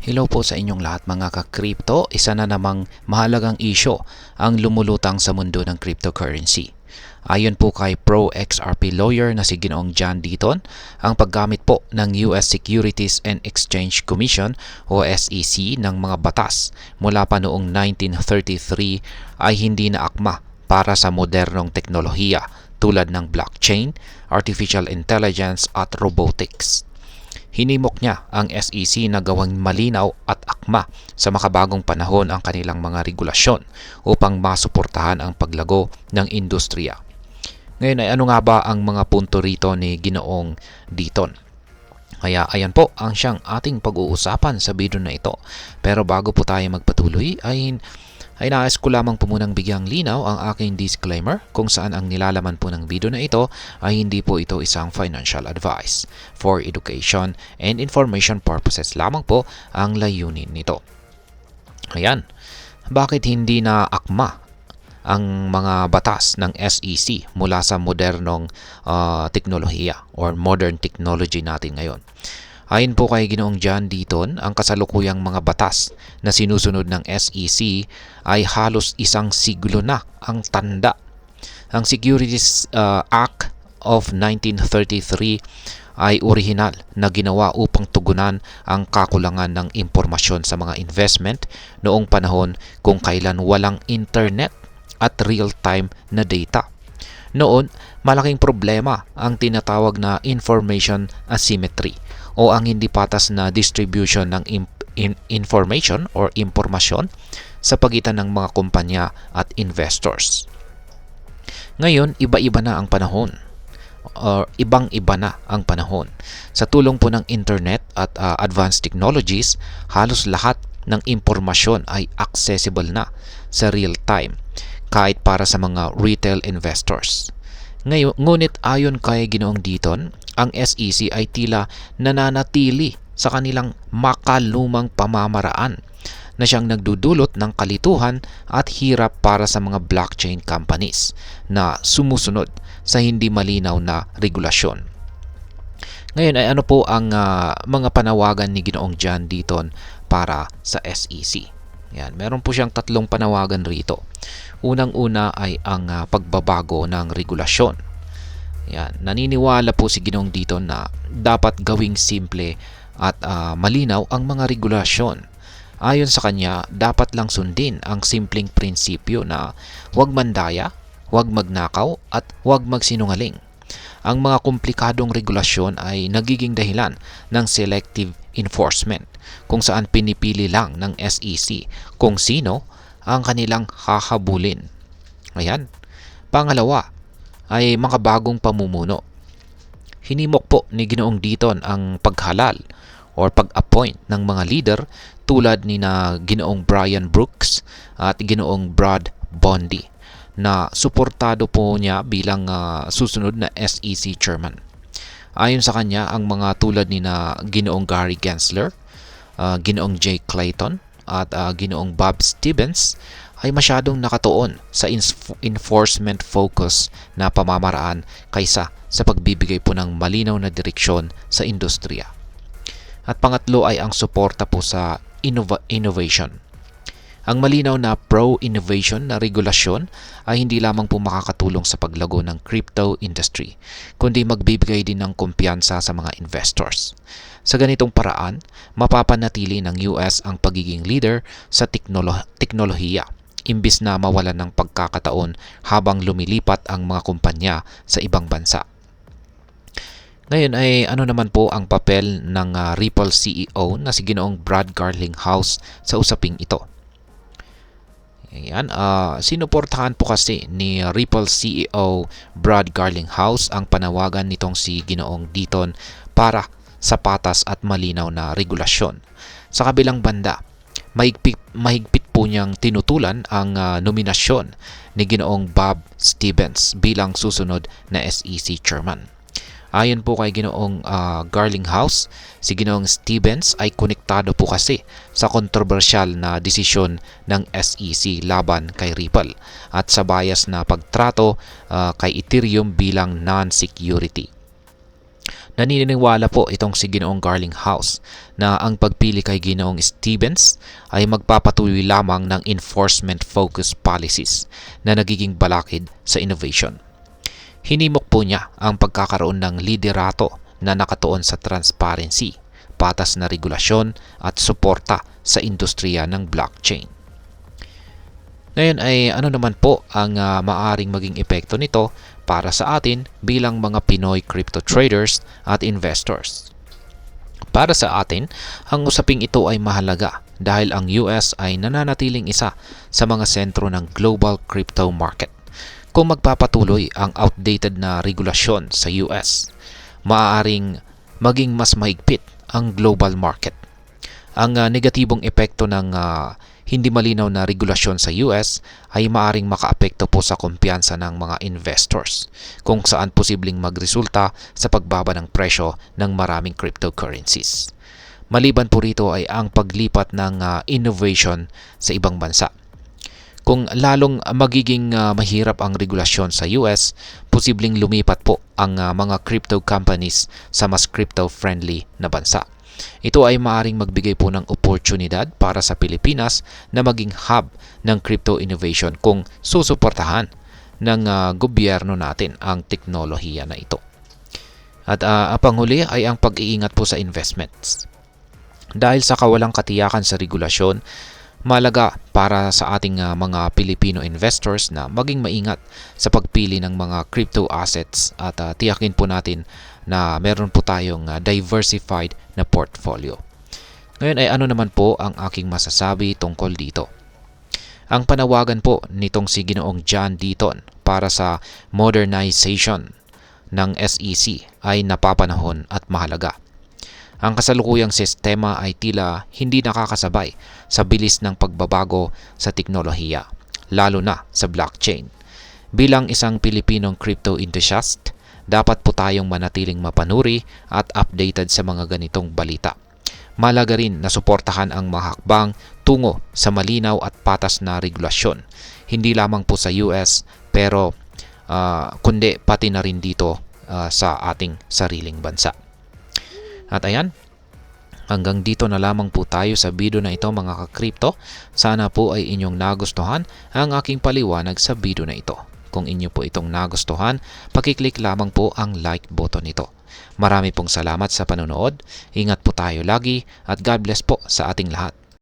Hello po sa inyong lahat mga ka-crypto. Isa na namang mahalagang isyo ang lumulutang sa mundo ng cryptocurrency. Ayon po kay Pro XRP lawyer na si Ginoong John Deaton, ang paggamit po ng US Securities and Exchange Commission o SEC ng mga batas mula pa noong 1933 ay hindi na akma para sa modernong teknolohiya tulad ng blockchain, artificial intelligence at robotics. Hinimok niya ang SEC na gawang malinaw at akma sa makabagong panahon ang kanilang mga regulasyon upang masuportahan ang paglago ng industriya. Ngayon ay ano nga ba ang mga punto rito ni Ginoong Deaton? Kaya ayan po ang siyang ating pag-uusapan sa video na ito. Pero bago po tayo magpatuloy ay nais ko lamang po munang bigyang linaw ang aking disclaimer kung saan ang nilalaman po ng video na ito ay hindi po ito isang financial advice. For education and information purposes lamang po ang layunin nito. Ayan, bakit hindi na akma ang mga batas ng SEC mula sa modernong teknolohiya or modern technology natin ngayon? Ayon po kay Ginoong John Deaton, ang kasalukuyang mga batas na sinusunod ng SEC ay halos isang siglo na ang tanda. Ang Securities Act of 1933 ay orihinal na ginawa upang tugunan ang kakulangan ng impormasyon sa mga investment noong panahon kung kailan walang internet at real-time na data. Noon, malaking problema ang tinatawag na information asymmetry o ang hindi patas na distribution ng information or impormasyon sa pagitan ng mga kumpanya at investors. Ngayon, iba-iba na ang panahon or ibang-iba na ang panahon. Sa tulong po ng internet at advanced technologies, halos lahat ng impormasyon ay accessible na sa real time kahit para sa mga retail investors. Ngunit ayon kay Ginoong Deaton, ang SEC ay tila nananatili sa kanilang makalumang pamamaraan na siyang nagdudulot ng kalituhan at hirap para sa mga blockchain companies na sumusunod sa hindi malinaw na regulasyon. Ngayon ay ano po ang mga panawagan ni Ginoong John Deaton para sa SEC? Yan, meron po siyang tatlong panawagan rito. Unang-una ay ang pagbabago ng regulasyon. Yan, naniniwala po si Ginoong Deaton na dapat gawing simple at malinaw ang mga regulasyon. Ayon sa kanya, dapat lang sundin ang simpleng prinsipyo na huwag mandaya, huwag magnakaw at huwag magsinungaling. Ang mga komplikadong regulasyon ay nagiging dahilan ng selective enforcement kung saan pinipili lang ng SEC kung sino ang kanilang hahabulin. Ayan. Pangalawa ay mga bagong pamumuno. Hinimok po ni Ginoong Deaton ang paghalal or pag-appoint ng mga leader tulad ni na Ginoong Brian Brooks at Ginoong Brad Bondi na suportado po niya bilang susunod na SEC chairman. Ayon sa kanya, ang mga tulad ni na Ginoong Gary Gensler, Ginoong Jay Clayton at Ginoong Bob Stevens ay masyadong nakatuon sa enforcement focus na pamamaraan kaysa sa pagbibigay po ng malinaw na direksyon sa industriya. At pangatlo ay ang suporta po sa innovation. Ang malinaw na pro-innovation na regulasyon ay hindi lamang po makakatulong sa paglago ng crypto industry, kundi magbibigay din ng kumpiyansa sa mga investors. Sa ganitong paraan, mapapanatili ng US ang pagiging leader sa teknolohiya, imbis na mawalan ng pagkakataon habang lumilipat ang mga kumpanya sa ibang bansa. Ngayon ay ano naman po ang papel ng Ripple CEO na si Ginoong Brad Garlinghouse sa usaping ito? Ayan, sinuportahan po kasi ni Ripple CEO Brad Garlinghouse ang panawagan nitong si Ginoong Deaton para sa patas at malinaw na regulasyon. Sa kabilang banda, mahigpit po niyang tinutulan ang nominasyon ni Ginoong Bob Stevens bilang susunod na SEC chairman. Ayon po kay Ginoong Garlinghouse, si Ginoong Stevens ay konektado po kasi sa kontrobersyal na desisyon ng SEC laban kay Ripple at sa bias na pagtrato kay Ethereum bilang non-security. Naniniwala po itong si Ginoong Garlinghouse na ang pagpili kay Ginoong Stevens ay magpapatuloy lamang ng enforcement-focused policies na nagiging balakid sa innovation. Hinimok po niya ang pagkakaroon ng liderato na nakatuon sa transparency, patas na regulasyon at suporta sa industriya ng blockchain. Ngayon ay ano naman po ang maaring maging epekto nito para sa atin bilang mga Pinoy crypto traders at investors. Para sa atin, ang usaping ito ay mahalaga dahil ang US ay nananatiling isa sa mga sentro ng global crypto market. Kung magpapatuloy ang outdated na regulasyon sa US, maaaring maging mas mahigpit ang global market. Ang negatibong epekto ng hindi malinaw na regulasyon sa US ay maaring makaapekto po sa kumpiyansa ng mga investors kung saan posibleng magresulta sa pagbaba ng presyo ng maraming cryptocurrencies. Maliban po rito ay ang paglipat ng innovation sa ibang bansa. Kung lalong magiging mahirap ang regulasyon sa US, posibleng lumipat po ang mga crypto companies sa mas crypto-friendly na bansa. Ito ay maaaring magbigay po ng oportunidad para sa Pilipinas na maging hub ng crypto innovation kung susuportahan ng gobyerno natin ang teknolohiya na ito. At panghuli ay ang pag-iingat po sa investments. Dahil sa kawalang katiyakan sa regulasyon, malaga para sa ating mga Pilipino investors na maging maingat sa pagpili ng mga crypto assets at tiyakin po natin na meron po tayong diversified na portfolio. Ngayon ay ano naman po ang aking masasabi tungkol dito. Ang panawagan po nitong si Ginoong John Deaton para sa modernization ng SEC ay napapanahon at mahalaga. Ang kasalukuyang sistema ay tila hindi nakakasabay sa bilis ng pagbabago sa teknolohiya, lalo na sa blockchain. Bilang isang Pilipinong crypto enthusiast, dapat po tayong manatiling mapanuri at updated sa mga ganitong balita. Mahalaga rin na suportahan ang mga hakbang tungo sa malinaw at patas na regulasyon, hindi lamang po sa US pero kundi pati na rin dito sa ating sariling bansa. At ayan, hanggang dito na lamang po tayo sa video na ito mga ka-crypto. Sana po ay inyong nagustuhan ang aking paliwanag sa video na ito. Kung inyo po itong nagustuhan, pakiclick lamang po ang like button nito. Marami pong salamat sa panonood. Ingat po tayo lagi at God bless po sa ating lahat.